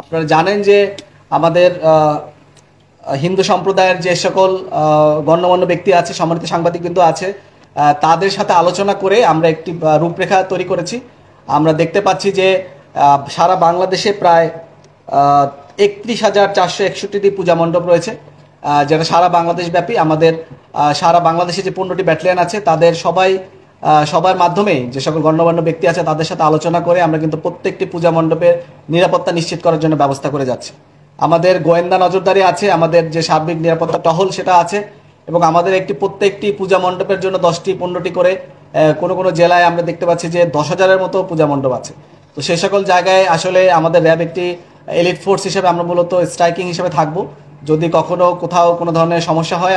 আপনারা জানেন যে আমাদের হিন্দু সম্প্রদায়ের যে সকল গণ্যমান্য ব্যক্তি আছে, সম্মানিত সাংবাদিক কিন্তু আছে, তাদের সাথে আলোচনা করে আমরা একটি রূপরেখা তৈরি করেছি। আমরা দেখতে পাচ্ছি যে সারা বাংলাদেশে প্রায় 31,461টি পূজা মণ্ডপ রয়েছে, যেটা সারা বাংলাদেশ ব্যাপী। আমাদের সারা বাংলাদেশে যে 15টি ব্যাটালিয়ন আছে তাদের সবার মাধ্যমে যে সকল গণ্যমান্য ব্যক্তি আছে তাদের সাথে আলোচনা করে আমরা কিন্তু প্রত্যেকটি পূজা মণ্ডপের নিরাপত্তা নিশ্চিত করার জন্য ব্যবস্থা করে যাচ্ছি। আমাদের গোয়েন্দা নজরদারি আছে, আমাদের যে সার্বিক নিরাপত্তা টহল সেটা আছে, এবং আমাদের প্রত্যেকটি পূজা মণ্ডপের জন্য 10টি 15টি করে, কোনো জেলায় আমরা দেখতে পাচ্ছি যে 10,000-এর মতো পূজা মণ্ডপ আছে। তো সেই সকল জায়গায় আসলে আমাদের র্যাব একটি এলিট ফোর্স হিসেবে আমরা মূলত স্ট্রাইকিং হিসেবে থাকব। যদি কখনো কোথাও কোনো ধরনের সমস্যা হয়,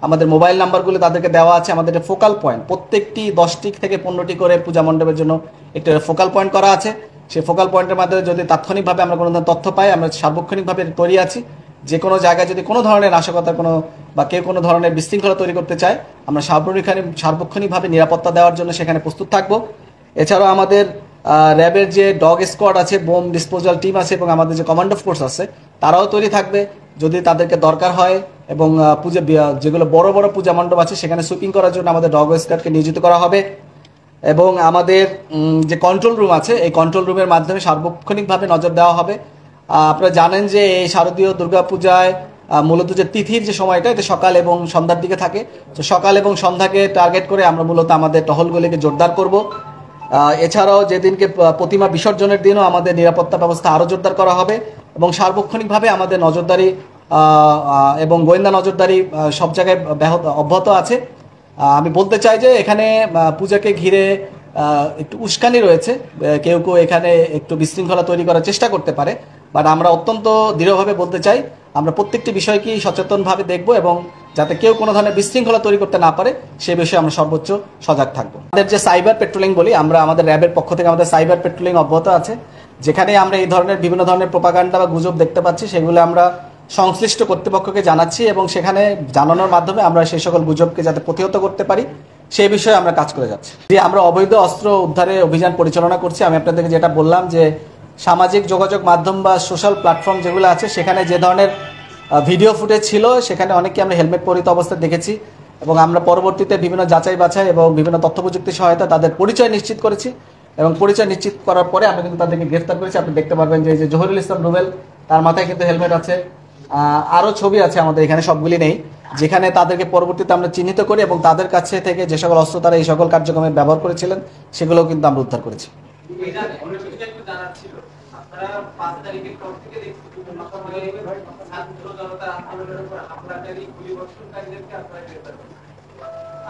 আমাদের মোবাইল নাম্বারগুলো তাদেরকে দেওয়া আছে। আমাদের ফোকাল পয়েন্ট প্রত্যেকটি 10টি থেকে 15টি করে পূজা মণ্ডপের জন্য একটা ফোকাল পয়েন্ট করা আছে। সেই ফোকাল পয়েন্টের মাধ্যমে যদি তাৎক্ষণিকভাবে আমরা কোনো ধরনের তথ্য পাই, আমরা সার্বক্ষণিকভাবে তৈরি আছি। যে কোনো জায়গায় যদি কোনো ধরনের নাশকতা বা কেউ কোনো ধরনের বিশৃঙ্খলা তৈরি করতে চায়, আমরা সার্বক্ষণিকভাবে নিরাপত্তা দেওয়ার জন্য সেখানে প্রস্তুত থাকব। এছাড়াও আমাদের র্যাবের যে ডগ স্কোয়াড আছে, বোম ডিসপোজাল টিম আছে, এবং আমাদের যে কমান্ডো ফোর্স আছে তারাও তৈরি থাকবে যদি তাদেরকে দরকার হয়। এবং যেগুলো বড় বড় পূজা মণ্ডপ আছে সেখানে সুইপিং করার জন্য আমাদের ডগ স্কোয়াডকে নিয়োজিত করা হবে। এবং আমাদের যে কন্ট্রোল রুম আছে, এই কন্ট্রোল রুমের মাধ্যমে সার্বক্ষণিকভাবে নজর দেওয়া হবে। আপনারা জানেন যে এই শারদীয় দুর্গাপূজায় মূলত যে তিথির যে সময়টা, এটা সকাল এবং সন্ধ্যার দিকে থাকে। তো সকাল এবং সন্ধ্যাকে টার্গেট করে আমরা মূলত আমাদের টহলগুলিকে জোরদার করব। এছাড়াও যেদিনকে প্রতিমা বিসর্জনের দিনও আমাদের নিরাপত্তা ব্যবস্থা আরও জোরদার করা হবে, এবং সার্বক্ষণিকভাবে আমাদের নজরদারি এবং গোয়েন্দা নজরদারি সব জায়গায় অব্যাহত আছে। আমি বলতে চাই যে এখানে পূজাকে ঘিরে একটু উস্কানি রয়েছে, কেউ এখানে একটু বিশৃঙ্খলা তৈরি করার চেষ্টা করতে পারে, বাট আমরা অত্যন্ত দৃঢ়ভাবে বলতে চাই আমরা প্রত্যেকটি বিষয়কেই সচেতনভাবে দেখব, এবং যাতে কেউ কোনো ধরনের বিশৃঙ্খলা তৈরি করতে না পারে সে বিষয়ে আমরা সর্বোচ্চ সজাগ থাকবো। আমাদের যে সাইবার পেট্রোলিং বলি, আমাদের র্যাবের পক্ষ থেকে আমাদের সাইবার পেট্রোলিং অব্যাহত আছে। যেখানে আমরা এই ধরনের বিভিন্ন ধরনের প্রোপাগান্ডা বা গুজব দেখতে পাচ্ছি, সেগুলো আমরা সংশ্লিষ্ট কর্তৃপক্ষকে জানাচ্ছি, এবং সেখানে জানানোর মাধ্যমে আমরা সেই সকল গুজবকে যাতে প্রতিহত করতে পারি সেই বিষয়ে আমরা কাজ করে যাচ্ছি। যে আমরা অবৈধ অস্ত্র উদ্ধারে অভিযান পরিচালনা করছি। আমি আপনাদেরকে যেটা বললাম যে সামাজিক যোগাযোগ মাধ্যম বা সোশ্যাল প্ল্যাটফর্ম যেগুলো আছে সেখানে যে ধরনের ভিডিও ফুটেজ ছিল, সেখানে অনেককে আমরা হেলমেট পরিহিত অবস্থায় দেখেছি, এবং আমরা পরবর্তীতে বিভিন্ন যাচাই বাছাই এবং বিভিন্ন তথ্য প্রযুক্তির সহায়তা তাদের পরিচয় নিশ্চিত করেছি, এবং পরিচয় নিশ্চিত করার পরে আমরা কিন্তু তাদেরকে গ্রেফতার করেছি। আপনি দেখতে পারবেন যে জহিরুল ইসলাম রুবেল, তার মাথায় কিন্তু হেলমেট আছে। আরও ছবি আছে আমাদের এখানে, সবগুলি নেই, যেখানে তাদেরকে পরবর্তীতে আমরা চিহ্নিত করি, এবং তাদের কাছে থেকে যে সকল অস্ত্র তারা এই সকল কার্যক্রমে ব্যবহার করেছিলেন সেগুলোও কিন্তু আমরা উদ্ধার করেছি।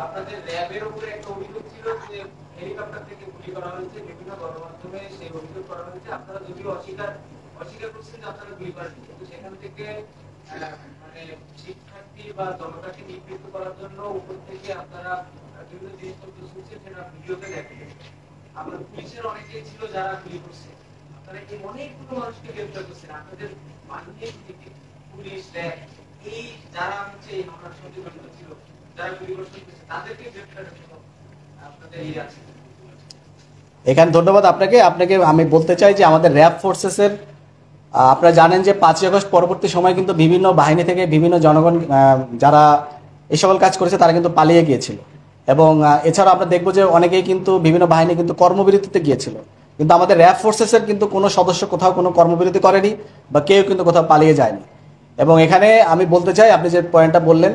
আপনাদের র্যাবের উপরে একটা অভিযোগ ছিল যে হেলিকপ্টার থেকে গুলি করা হয়েছে, বিভিন্ন গণমাধ্যমে সেই অভিযোগ করা হয়েছে। আপনারা যদিও অস্বীকার করছেন যে আপনারা গুলি করেন, কিন্তু সেখান থেকে মানে শিক্ষার্থী বা জনতাকে নিবৃত্ত করার জন্য উপর থেকে আপনারা বিভিন্ন জিনিসপত্র শুনছেন, সেটা ভিডিওতে দেখেন। আপনার পুলিশের অনেকেই ছিল যারা গুলি করছে, আপনারা এই অনেকগুলো মানুষকে গ্রেফতার করছেন। আপনাদের বাহিনীর থেকে পুলিশ, র্যাব, এই যারা হচ্ছে এই হামলার সঙ্গে জড়িত ছিল, যারা গুলি করছে, তাদেরকে গ্রেফতার করতে আপনাদের এই আছে। এখানে ধন্যবাদ আপনাকে। আমি বলতে চাই যে আমাদের র্যাব ফোর্সেসের, আপনারা জানেন যে 5ই আগস্ট পরবর্তী সময় কিন্তু বিভিন্ন বাহিনী থেকে বিভিন্ন জনগণ যারা এই সকল কাজ করেছে তারা কিন্তু পালিয়ে গিয়েছিল, এবং এছাড়াও আমরা দেখবো যে অনেকেই কিন্তু বিভিন্ন বাহিনী কিন্তু কর্মবিরতিতে গিয়েছিল, কিন্তু আমাদের র্যাব ফোর্সেসের কিন্তু কোনো সদস্য কোথাও কোনো কর্মবিরতি করেনি বা কেউ কিন্তু কোথাও পালিয়ে যায়নি। এবং এখানে আমি বলতে চাই, আপনি যে পয়েন্টটা বললেন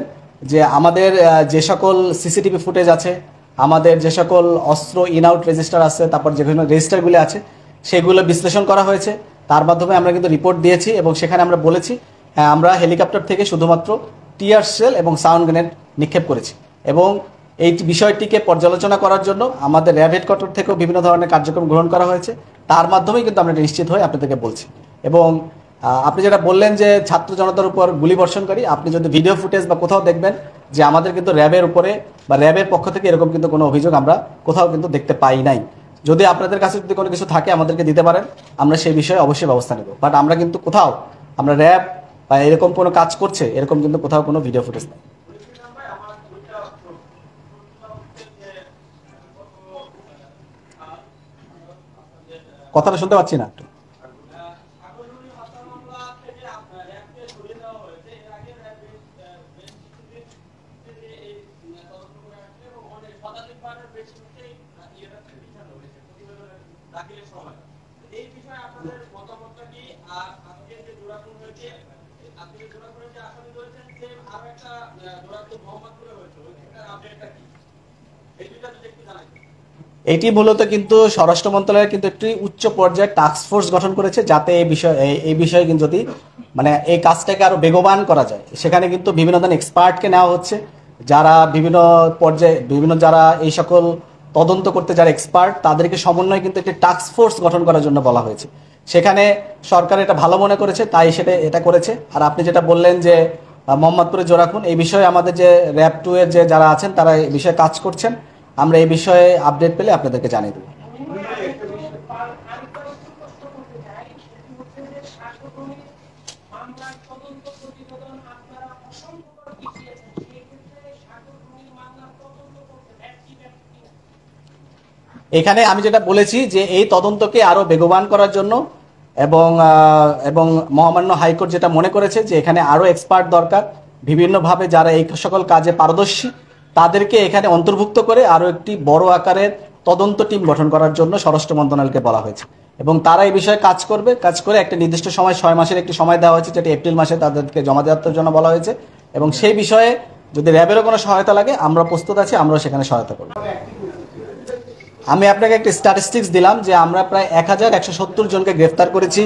যে আমাদের যে সকল সিসিটিভি ফুটেজ আছে, আমাদের যে সকল অস্ত্র ইন আউট রেজিস্টার আছে, তারপর যে বিভিন্ন রেজিস্টারগুলি আছে সেগুলো বিশ্লেষণ করা হয়েছে। তার মাধ্যমে আমরা কিন্তু রিপোর্ট দিয়েছি, এবং সেখানে আমরা বলেছি হ্যাঁ আমরা হেলিকপ্টার থেকে শুধুমাত্র টিয়ার সেল এবং সাউন্ড গ্রেনেড নিক্ষেপ করেছি, এবং এই বিষয়টিকে পর্যালোচনা করার জন্য আমাদের র্যাব হেডকোয়ার্টার থেকেও বিভিন্ন ধরনের কার্যক্রম গ্রহণ করা হয়েছে। তার মাধ্যমেই কিন্তু আমরা নিশ্চিত হয়ে আপনাদেরকে বলছি। এবং আপনি যেটা বললেন যে ছাত্র জনতার উপর গুলি বর্ষণকারী, আপনি যদি ভিডিও ফুটেজ বা কোথাও দেখবেন যে আমাদের কিন্তু র্যাবের উপরে বা র্যাবের পক্ষ থেকে এরকম কিন্তু কোনো অভিযোগ আমরা কোথাও কিন্তু দেখতে পাই নাই। যদি আপনাদের কাছে যদি কোনো কিছু থাকে আমাদেরকে দিতে পারেন, আমরা সেই বিষয়ে অবশ্যই ব্যবস্থা নেব। বাট আমরা কিন্তু কোথাও আমরা র্যাব বা এরকম কোনো কাজ করছে এরকম কিন্তু কোথাও কোনো ভিডিও ফুটেজ নেই। কথাটা শুনতে পাচ্ছি না একটু। দাখিলের সময়। এই বিষয়ে আপনাদের মতামতটা কি? আর আজকে যে জোড়া খুন হয়েছে, আপনি যে জোড়া খুনের যে আসামি ধরেছেন, যে আরো একটা জোড়া খুন মোহাম্মদপুরে হয়েছে, ওইটার আপডেটটা কি? এই দুইটা যদি একটু জানাই। এটি মূলত কিন্তু স্বরাষ্ট্র মন্ত্রণালয় কিন্তু একটি উচ্চ পর্যায়ের টাস্ক ফোর্স গঠন করেছে, যাতে এই বিষয়ে কিন্তু যদি মানে এই কাজটাকে আরো বেগবান করা যায়। সেখানে কিন্তু বিভিন্ন ধরনের এক্সপার্টকে নেওয়া হচ্ছে, যারা বিভিন্ন পর্যায়ে যারা এই সকল তদন্ত করতে যারা এক্সপার্ট, তাদেরকে সমন্বয়ে কিন্তু একটি টাস্ক ফোর্স গঠন করার জন্য বলা হয়েছে। সেখানে সরকার এটা ভালো মনে করেছে, তাই এটা করেছে। আর আপনি যেটা বললেন যে মোহাম্মদপুরে জোড়া খুন, এই বিষয়ে আমাদের যে র্যাব 2 এর যে যারা আছেন তারা এই বিষয়ে কাজ করছেন। আমরা এই বিষয়ে আপডেট পেলে আপনাদেরকে জানিয়ে দেব। এখানে আমি যেটা বলেছি যে এই তদন্তকে আরো বেগবান করার জন্য এবং মহামান্য হাইকোর্ট যেটা মনে করেছে যে এখানে আরো এক্সপার্ট দরকার, বিভিন্নভাবে যারা এই সকল কাজে পারদর্শী তাদেরকে এখানে অন্তর্ভুক্ত করে আরো একটি বড় আকারের তদন্ত টিম গঠন করার জন্য স্বরাষ্ট্র মন্ত্রণালয়কে বলা হয়েছে। এবং তারা এই বিষয়ে কাজ করে একটা নির্দিষ্ট সময় 6 মাসের একটি সময় দেওয়া হয়েছে, যেটা এপ্রিল মাসে তাদেরকে জমা দেওয়ার জন্য বলা হয়েছে। এবং সেই বিষয়ে যদি র্যাবেরও কোনো সহায়তা লাগে আমরা প্রস্তুত আছি, আমরাও সেখানে সহায়তা করব। আমি আপনাকে একটা স্ট্যাটিস্টিক্স দিলাম যে আমরা প্রায় 1170 জনকে গ্রেফতার করেছি,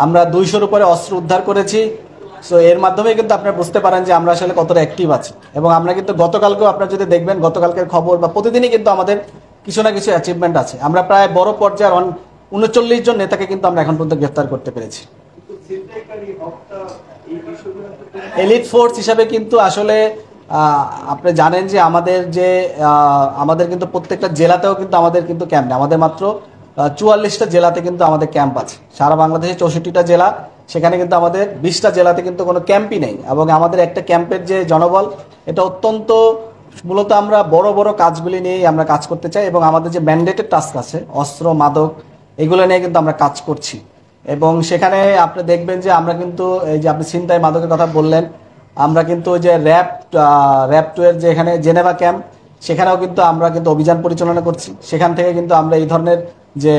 আমরা 200-র উপরে অস্ত্র উদ্ধার করেছি। সো এর মাধ্যমে কিন্তু আপনারা বুঝতে পারেন যে আমরা আসলে কতটা অ্যাক্টিভ আছি। এবং আমরা কিন্তু গতকালকেও আপনারা যদি দেখবেন, গতকালকের খবর বা প্রতিদিনই কিন্তু আমাদের কিছু না কিছু অ্যাচিভমেন্ট আছে। আমরা প্রায় বড় পর্যায়ের 39 জন নেতাকে কিন্তু আমরা এখন পর্যন্ত গ্রেফতার করতে পেরেছি। এলিট ফোর্স হিসাবে কিন্তু আসলে আপনি জানেন যে আমাদের কিন্তু প্রত্যেকটা জেলাতেও কিন্তু আমাদের কিন্তু ক্যাম্প নেই। আমাদের মাত্র 44টা জেলাতে কিন্তু আমাদের ক্যাম্প আছে। সারা বাংলাদেশে 64টা জেলা, সেখানে কিন্তু আমাদের 20টা জেলাতে কিন্তু কোনো ক্যাম্পই নেই। এবং আমাদের একটা ক্যাম্পের যে জনবল, এটা অত্যন্ত মূলত আমরা বড় বড় কাজগুলি নিয়েই আমরা কাজ করতে চাই। এবং আমাদের যে ম্যান্ডেটেড টাস্ক আছে, অস্ত্র মাদক এগুলো নিয়ে কিন্তু আমরা কাজ করছি। এবং সেখানে আপনি দেখবেন যে আমরা কিন্তু এই যে আপনি ছিনতাই মাদকের কথা বললেন, আমরা কিন্তু ওই যে র্যাব 2 এর যে এখানে জেনেভা ক্যাম্প, সেখানেও কিন্তু আমরা কিন্তু অভিযান পরিচালনা করছি। সেখান থেকে কিন্তু আমরা এই ধরনের যে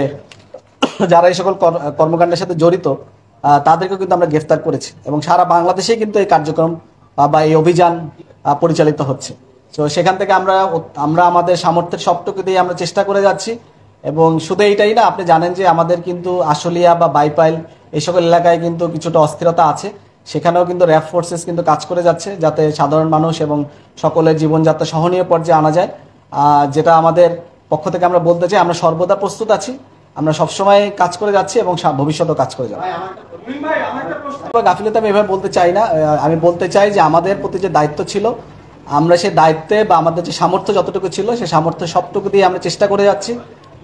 যারা এই সকল কর্মকাণ্ডের সাথে জড়িত তাদেরকেও কিন্তু আমরা গ্রেফতার করেছি। এবং সারা বাংলাদেশেই কিন্তু এই কার্যক্রম বা এই অভিযান পরিচালিত হচ্ছে। তো সেখান থেকে আমরা আমাদের সামর্থ্যের সবটুকু দিয়ে আমরা চেষ্টা করে যাচ্ছি। এবং শুধু এইটাই না, আপনি জানেন যে আমাদের কিন্তু আশুলিয়া বা বাইপাইল এই সকল এলাকায় কিন্তু কিছুটা অস্থিরতা আছে। সেখানেও কিন্তু র্যাব ফোর্সেস কিন্তু কাজ করে যাচ্ছে, যাতে সাধারণ মানুষ এবং সকলের জীবনযাত্রা সহনীয় পর্যায়ে আনা যায়। যেটা আমাদের পক্ষ থেকে আমরা বলতে চাই, আমরা সর্বদা প্রস্তুত আছি, আমরা সবসময় কাজ করে যাচ্ছি এবং ভবিষ্যতেও কাজ করে যাব। গাফিলতি আমি এভাবে বলতে চাই না। আমি বলতে চাই যে আমাদের প্রতি যে দায়িত্ব ছিল, আমরা সেই দায়িত্বে বা আমাদের যে সামর্থ্য যতটুকু ছিল, সেই সামর্থ্য সবটুকু দিয়ে আমরা চেষ্টা করে যাচ্ছি।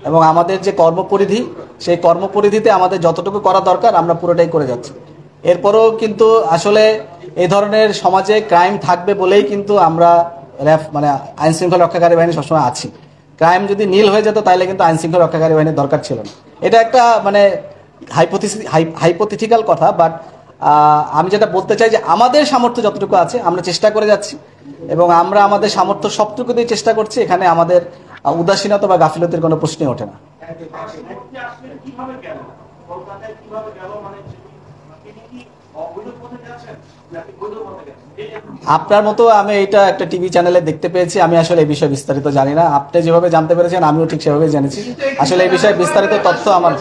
এবং আমাদের যে কর্মপরিধি, সেই কর্মপরিধিতে আমাদের যতটুকু করা দরকার আমরা পুরোটাই করে যাচ্ছি। এরপরও কিন্তু আসলে এই ধরনের সমাজে ক্রাইম থাকবে বলেই কিন্তু আমরা আইন শৃঙ্খলা রক্ষাকারী বাহিনী সবসময় আছি। ক্রাইম যদি নীল হয়ে যেত তাহলে কিন্তু আইন শৃঙ্খলা রক্ষাকারী বাহিনীর দরকার ছিল না। এটা একটা হাইপোথেটিক্যাল কথা, বাট আমি যেটা বলতে চাই যে আমাদের সামর্থ্য যতটুকু আছে আমরা চেষ্টা করে যাচ্ছি। এবং আমরা আমাদের সামর্থ্য সবটুকু দিয়ে চেষ্টা করছি। এখানে আমাদের উদাসীনতা বা গাফিলতির কোনো প্রশ্নই ওঠে না। আপনার মতো আমি এটা একটা টিভি চ্যানেলে দেখতে পেয়েছি। আমি আসলে এই বিষয়ে বিস্তারিত জানি না। আপনি যেভাবে জানতে পেরেছেন আমিও ঠিক সেভাবে জেনেছি। আসলে এই বিষয়ে বিস্তারিত তথ্য আমার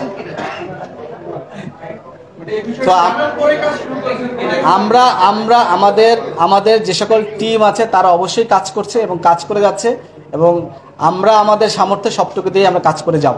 আমাদের যে সকল টিম আছে তারা অবশ্যই কাজ করছে এবং কাজ করে যাচ্ছে। এবং আমরা আমাদের সামর্থ্যে সবটুকু দিয়ে আমরা কাজ করে যাব।